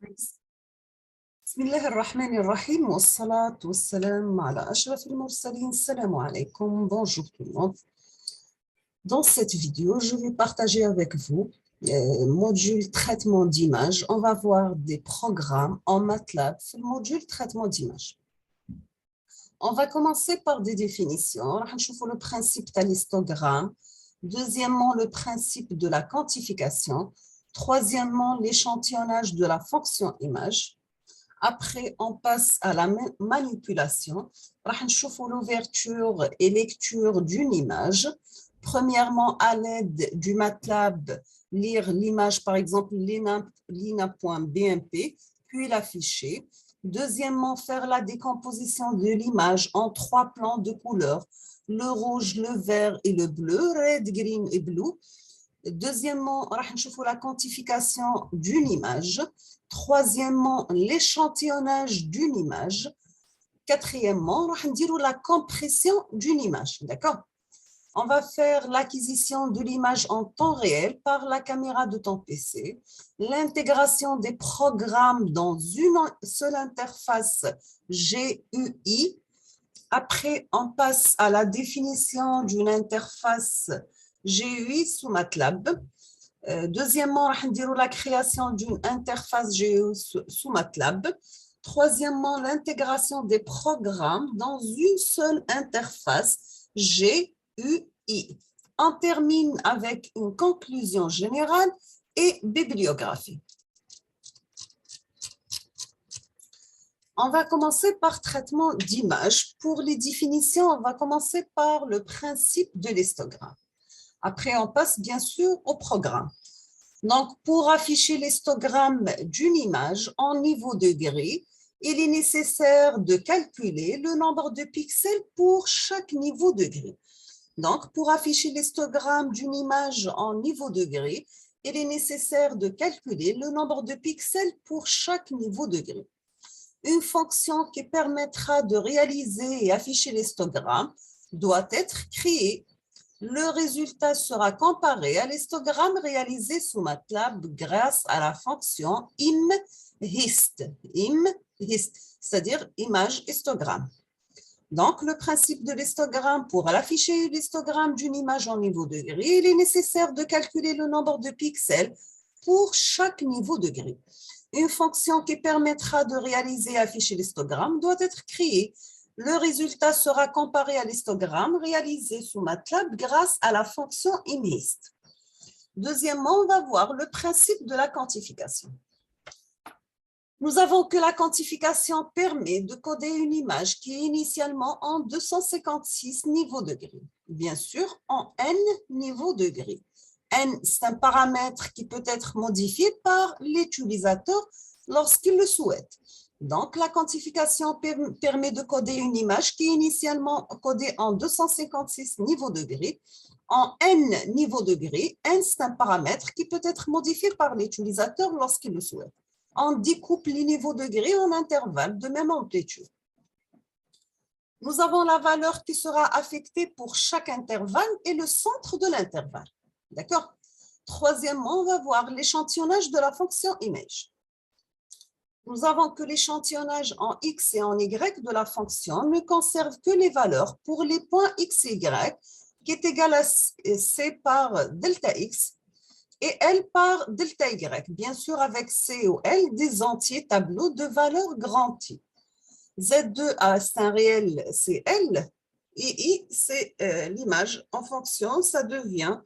بسم الله الرحمن الرحيم والصلاة والسلام على أشرف المرسلين. Salam alaikum, bonjour tout le monde. Dans cette vidéo, je vais partager avec vous module traitement d'image. On va voir des programmes en MATLAB, le module traitement d'image. On va commencer par des définitions. On va voir le principe de l'histogramme. Deuxièmement, le principe de la quantification. Troisièmement, l'échantillonnage de la fonction image. Après, on passe à la manipulation. On va voir l'ouverture et lecture d'une image. Premièrement, à l'aide du MATLAB, lire l'image, par exemple, lina.bmp, puis l'afficher. Deuxièmement, faire la décomposition de l'image en 3 plans de couleurs, le rouge, le vert et le bleu, red, green et blue. Deuxièmement, on va voir la quantification d'une image. Troisièmement, l'échantillonnage d'une image. Quatrièmement, on va voir la compression d'une image. D'accord? On va faire l'acquisition de l'image en temps réel par la caméra de ton PC, l'intégration des programmes dans une seule interface GUI. Après, on passe à la définition d'une interface GUI sous MATLAB. Deuxièmement, on va dire la création d'une interface GUI sous MATLAB. Troisièmement, l'intégration des programmes dans une seule interface GUI. On termine avec une conclusion générale et bibliographie. On va commencer par traitement d'image. Pour les définitions, on va commencer par le principe de l'histogramme. Après, on passe bien sûr au programme. Donc, pour afficher l'histogramme d'une image en niveau de gris, il est nécessaire de calculer le nombre de pixels pour chaque niveau de gris. Donc, pour afficher l'histogramme d'une image en niveau de gris, il est nécessaire de calculer le nombre de pixels pour chaque niveau de gris. Une fonction qui permettra de réaliser et afficher l'histogramme doit être créée. Le résultat sera comparé à l'histogramme réalisé sous MATLAB grâce à la fonction imhist, c'est-à-dire image-histogramme. Donc, le principe de l'histogramme, pour afficher l'histogramme d'une image en niveau de gris, il est nécessaire de calculer le nombre de pixels pour chaque niveau de gris. Une fonction qui permettra de réaliser et afficher l'histogramme doit être créée. Le résultat sera comparé à l'histogramme réalisé sous MATLAB grâce à la fonction imhist. Deuxièmement, on va voir le principe de la quantification. Nous avons que la quantification permet de coder une image qui est initialement en 256 niveaux de gris, bien sûr en n niveaux de gris. N, c'est un paramètre qui peut être modifié par l'utilisateur lorsqu'il le souhaite. Donc, la quantification permet de coder une image qui est initialement codée en 256 niveaux de gris. En n niveaux de gris, n, c'est un paramètre qui peut être modifié par l'utilisateur lorsqu'il le souhaite. On découpe les niveaux de gris en intervalles de même amplitude. Nous avons la valeur qui sera affectée pour chaque intervalle et le centre de l'intervalle. D'accord? Troisièmement, on va voir l'échantillonnage de la fonction image. Nous avons que l'échantillonnage en x et en y de la fonction ne conserve que les valeurs pour les points x et y, qui est égal à c par delta x, et L par delta Y, bien sûr avec C ou L des entiers tableaux de valeur grand I. Z2, c'est un réel, c'est L, et I, c'est l'image. En fonction, ça devient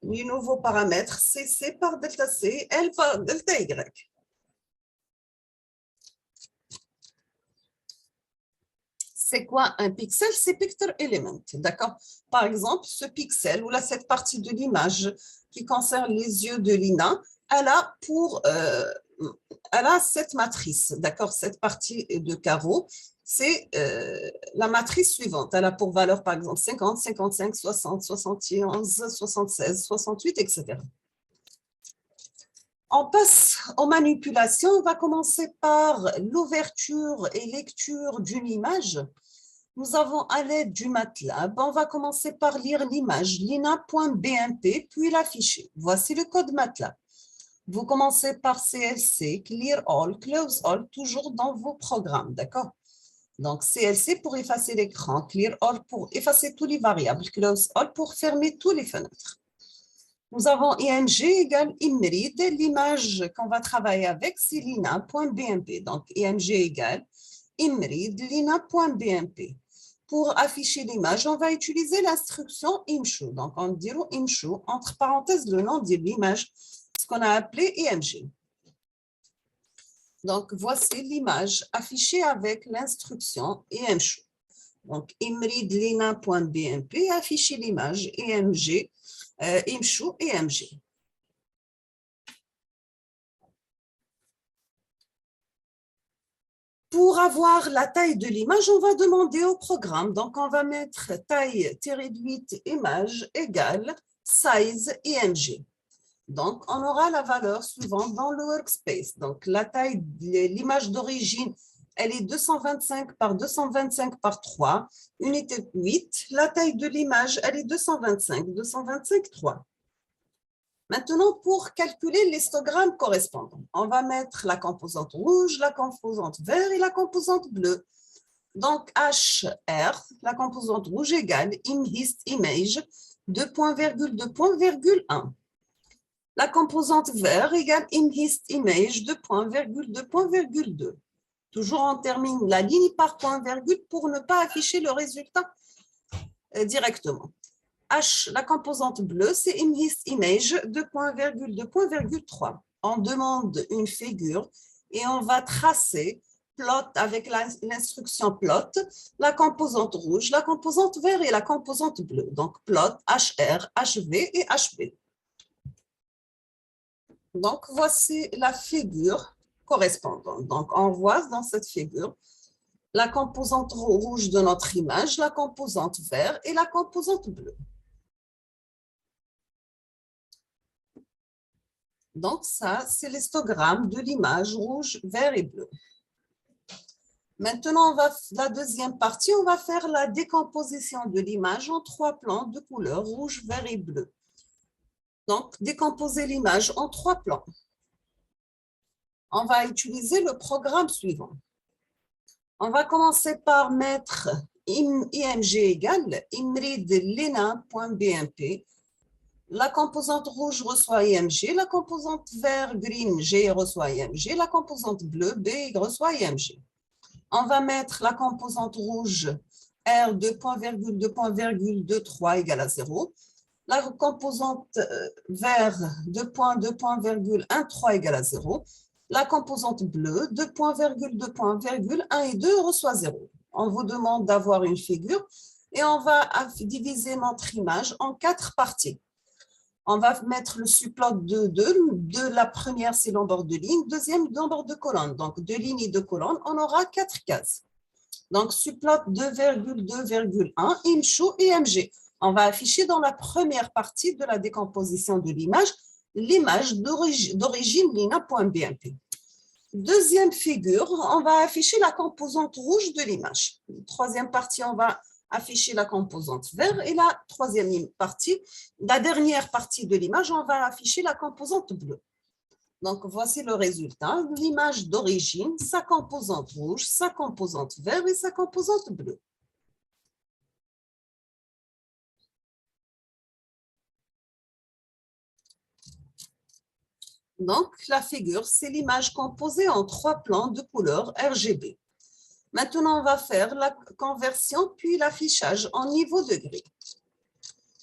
le nouveau paramètre, c'est C par delta C, L par delta Y. C'est quoi un pixel? C'est picture element, d'accord? Par exemple, ce pixel, ou là, cette partie de l'image qui concerne les yeux de Lina, elle a cette matrice, d'accord? Cette partie de carreau, c'est la matrice suivante. Elle a pour valeur, par exemple, 50, 55, 60, 71, 76, 68, etc. On passe aux manipulations. On va commencer par l'ouverture et lecture d'une image. Nous avons à l'aide du MATLAB, on va commencer par lire l'image lina.bmp puis l'afficher. Voici le code MATLAB. Vous commencez par CLC, Clear All, Close All, toujours dans vos programmes, d'accord? Donc, CLC pour effacer l'écran, Clear All pour effacer tous les variables, Close All pour fermer tous les fenêtres. Nous avons IMG égale IMRID. L'image qu'on va travailler avec, c'est lina.bmp. Donc, IMG égale IMRID lina.bmp. Pour afficher l'image, on va utiliser l'instruction IMSHO. Donc, on dira IMSHO, entre parenthèses, le nom de l'image, ce qu'on a appelé IMG. Donc, voici l'image affichée avec l'instruction IMSHO. Donc, IMRID lina.bmp, afficher l'image IMG. IMSHO et IMG. Pour avoir la taille de l'image, on va demander au programme. Donc, on va mettre taille-8 image égale size IMG. Donc, on aura la valeur suivante dans le workspace. Donc, la taille de l'image d'origine, elle est 225 par 225 par 3, unité 8. La taille de l'image, elle est 225, 225, 3. Maintenant, pour calculer l'histogramme correspondant, on va mettre la composante rouge, la composante vert et la composante bleue. Donc, HR, la composante rouge égale imhist image, 2.1. La composante vert égale imhist image, 2.2. Toujours, on termine la ligne par point virgule pour ne pas afficher le résultat directement. H, la composante bleue, c'est imhist image, 2.2.3. On demande une figure et on va tracer plot avec l'instruction plot, la composante rouge, la composante vert et la composante bleue. Donc, plot, HR, HV et HB. Donc, voici la figure correspondante. Donc, on voit dans cette figure la composante rouge de notre image, la composante vert et la composante bleue. Donc, ça, c'est l'histogramme de l'image rouge, vert et bleu. Maintenant, la deuxième partie, on va faire la décomposition de l'image en 3 plans de couleurs rouge, vert et bleu. Donc, décomposer l'image en 3 plans. On va utiliser le programme suivant. On va commencer par mettre IMG égale imrid lina.bmp. La composante rouge reçoit IMG, la composante vert, green, G reçoit IMG, la composante bleue, B reçoit IMG. On va mettre la composante rouge R 2.2.23 égale à 0. La composante vert 2.2.13 égale à 0. La composante bleue 2.2.1 et 2 reçoit 0. On vous demande d'avoir une figure et on va diviser notre image en 4 parties. On va mettre le subplot de la première, c'est nombre de lignes, deuxième, nombre de colonnes. Donc, 2 lignes et 2 colonnes, on aura 4 cases. Donc, subplot 2,2,1, IMSHO et IMG. On va afficher dans la première partie de la décomposition de l'image d'origine lina.bmp. Deuxième figure, on va afficher la composante rouge de l'image. Troisième partie, on va afficher la composante vert et la troisième partie, la dernière partie de l'image, on va afficher la composante bleue. Donc, voici le résultat. L'image d'origine, sa composante rouge, sa composante vert et sa composante bleue. Donc, la figure, c'est l'image composée en 3 plans de couleurs RGB. Maintenant, on va faire la conversion puis l'affichage en niveau de gris.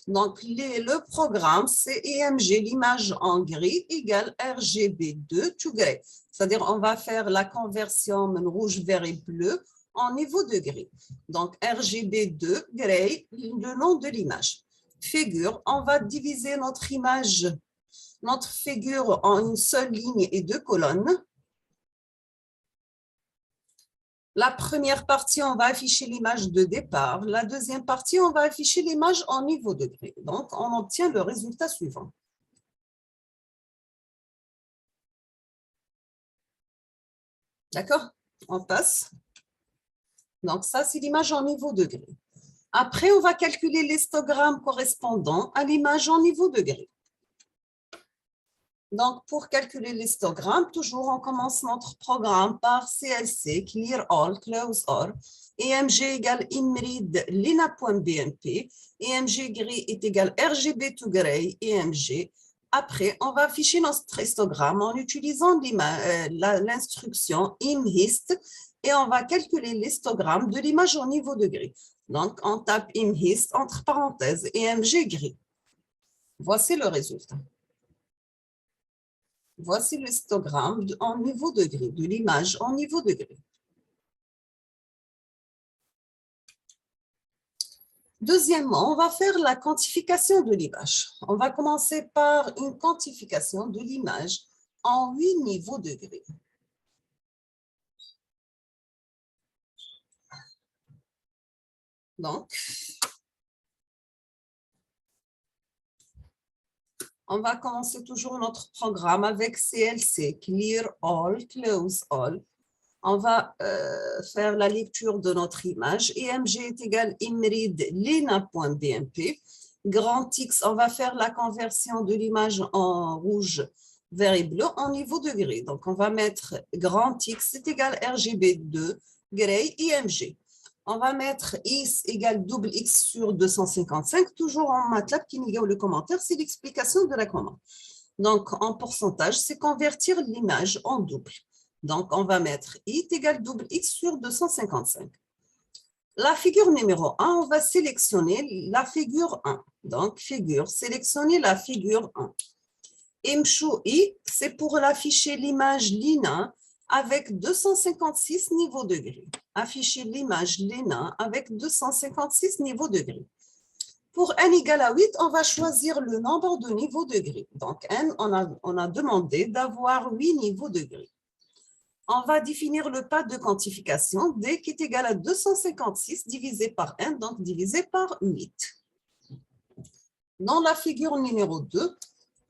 Donc, le programme, c'est IMG, l'image en gris, égale RGB2 to gray. C'est-à-dire, on va faire la conversion rouge, vert et bleu en niveau de gris. Donc, RGB2, gray, le nom de l'image. Figure, on va diviser notre image, notre figure en une seule ligne et 2 colonnes. La première partie, on va afficher l'image de départ. La deuxième partie, on va afficher l'image en niveau de gris. Donc, on obtient le résultat suivant. D'accord? On passe. Donc, ça, c'est l'image en niveau de gris. Après, on va calculer l'histogramme correspondant à l'image en niveau de gris. Donc, pour calculer l'histogramme, toujours on commence notre programme par CLC, Clear All, Close All, EMG égale IMRID lina.bmp, EMG gris est égal RGB to gray, EMG. Après, on va afficher notre histogramme en utilisant l'instruction IMHIST et on va calculer l'histogramme de l'image au niveau de gris. Donc, on tape IMHIST entre parenthèses EMG gris. Voici le résultat. Voici l'histogramme en niveau de gris, de l'image en niveau de gris. Deuxièmement, on va faire la quantification de l'image. On va commencer par une quantification de l'image en 8 niveaux de gris. Donc, on va commencer toujours notre programme avec CLC, Clear All, Close All. On va faire la lecture de notre image. IMG est égal IMRID lina.bmp. Grand X, on va faire la conversion de l'image en rouge, vert et bleu en niveau de gris. Donc, on va mettre grand X est égal RGB2, gray, IMG. On va mettre X égale double X sur 255, toujours en MATLAB qui négocie le commentaire, c'est l'explication de la commande. Donc, en pourcentage, c'est convertir l'image en double. Donc, on va mettre I égale double X sur 255. La figure numéro 1, on va sélectionner la figure 1. Donc, figure, sélectionner la figure 1. Imchou I, c'est pour afficher l'image Lina avec 256 niveaux de gris. Afficher l'image Lina avec 256 niveaux de gris. Pour n égale à 8, on va choisir le nombre de niveaux de gris. Donc, n, on a demandé d'avoir 8 niveaux de gris. On va définir le pas de quantification D qui est égal à 256 divisé par n, donc divisé par 8. Dans la figure numéro 2,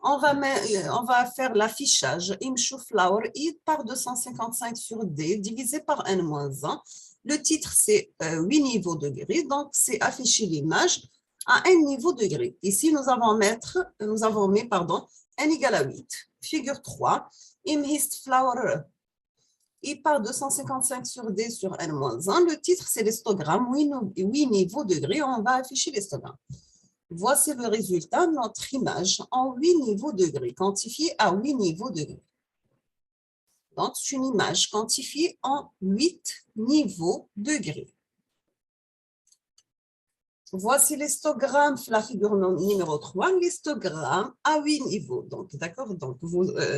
on va faire l'affichage Imchou Flower I par 255 sur D divisé par n-1. Le titre, c'est 8 niveaux de gris, donc c'est afficher l'image à n niveaux de gris. Ici, nous avons mis n égale à 8. Figure 3, Imhist Flower I par 255 sur D sur n-1. Le titre, c'est l'histogramme, 8 niveaux de gris. On va afficher l'histogramme. Voici le résultat, notre image en 8 niveaux de gris, quantifiée à 8 niveaux de gris. Donc, c'est une image quantifiée en 8 niveaux de gris. Voici l'histogramme, la figure numéro 3, l'histogramme à 8 niveaux. Donc, d'accord, donc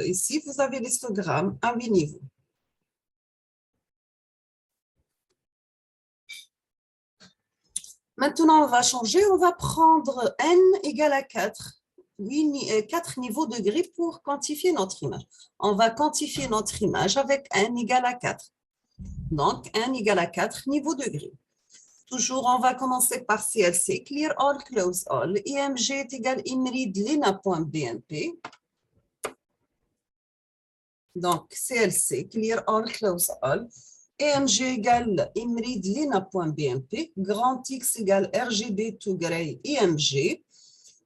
ici, vous avez l'histogramme à 8 niveaux. Maintenant, on va changer, on va prendre n égale à 4. 4 niveaux de gris pour quantifier notre image. On va quantifier notre image avec n égale à 4. Donc, n égale à 4 niveaux de gris. Toujours, on va commencer par CLC, Clear All, Close All. IMG est égal IMRID lina.bmp. Donc, CLC, Clear All, Close All. EMG égale IMRID lina.bmp. Grand X égale RGB to gray IMG.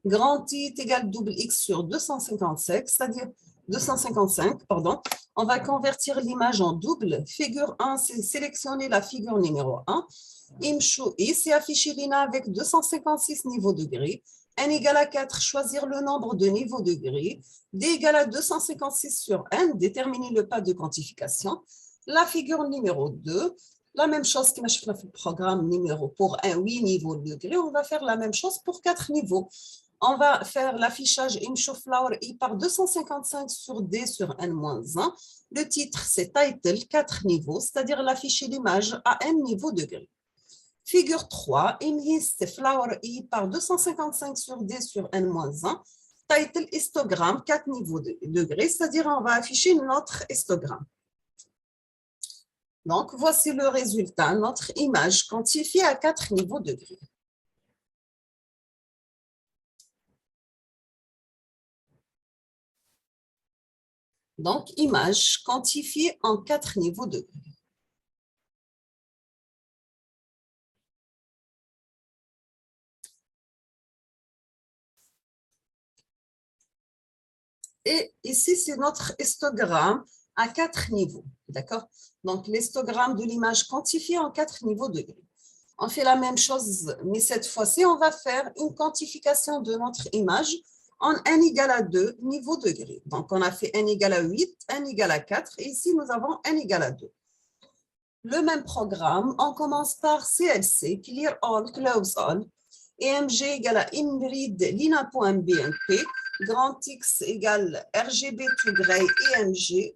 Grand I est égal double X sur 255, c'est-à-dire 255, pardon. On va convertir l'image en double. Figure 1, c'est sélectionner la figure numéro 1. Imchou I, c'est afficher l'INA avec 256 niveaux de gris. N égale à 4, choisir le nombre de niveaux de gris. D égale à 256 sur N, déterminer le pas de quantification. La figure numéro 2, la même chose que dans le programme numéro pour 8 niveaux de gris, on va faire la même chose pour 4 niveaux. On va faire l'affichage Imchou Flower I par 255 sur D sur N-1. Le titre, c'est Title, 4 niveaux, c'est-à-dire l'afficher l'image à N niveaux de gris. Figure 3, Imhist Flower I par 255 sur D sur N-1. Title histogramme, 4 niveaux de gris, c'est-à-dire on va afficher notre histogramme. Donc, voici le résultat, notre image quantifiée à 4 niveaux de gris. Donc, image quantifiée en 4 niveaux de gris. Et ici, c'est notre histogramme à 4 niveaux. D'accord? Donc, l'histogramme de l'image quantifiée en 4 niveaux de gris. On fait la même chose, mais cette fois-ci, on va faire une quantification de notre image en n égale à 2 niveaux de gris. Donc, on a fait n égale à 8, n égale à 4, et ici, nous avons n égale à 2. Le même programme, on commence par CLC, Clear All, Close All, EMG égale à InRead Lina.BNP, grand X égale RGB to Gray EMG,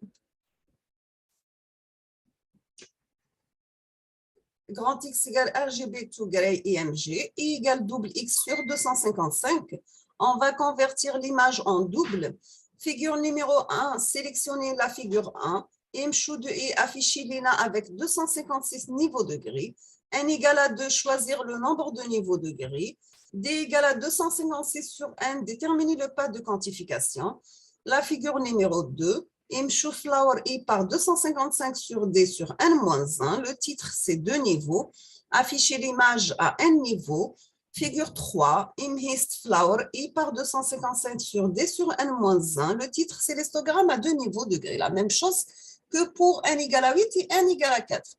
grand X égale RGB to Gray EMG, I égale double X sur 255. On va convertir l'image en double. Figure numéro 1, sélectionnez la figure 1. Imchou de I, afficher l'INA avec 256 niveaux de gris. N égale à 2, choisir le nombre de niveaux de gris. D égale à 256 sur N, déterminer le pas de quantification. La figure numéro 2, Imchou flower I par 255 sur D sur N-1. Le titre, c'est 2 niveaux. Afficher l'image à N niveaux. Figure 3, Imhist flower I par 255 sur D sur N-1. Le titre, c'est l'histogramme à 2 niveaux de gris. La même chose que pour n égale à 8 et n égale à 4.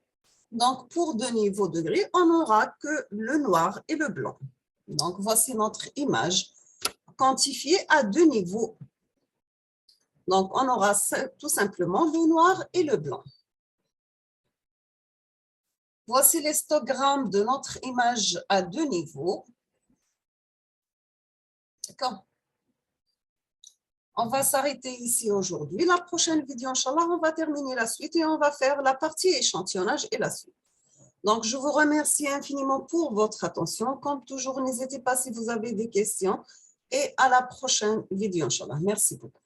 Donc, pour 2 niveaux de gris, on n'aura que le noir et le blanc. Donc, voici notre image quantifiée à 2 niveaux. Donc, on aura tout simplement le noir et le blanc. Voici l'histogramme de notre image à 2 niveaux. D'accord? On va s'arrêter ici aujourd'hui. La prochaine vidéo, Inch'Allah, on va terminer la suite et on va faire la partie échantillonnage et la suite. Donc, je vous remercie infiniment pour votre attention. Comme toujours, n'hésitez pas si vous avez des questions. Et à la prochaine vidéo, Inch'Allah. Merci beaucoup.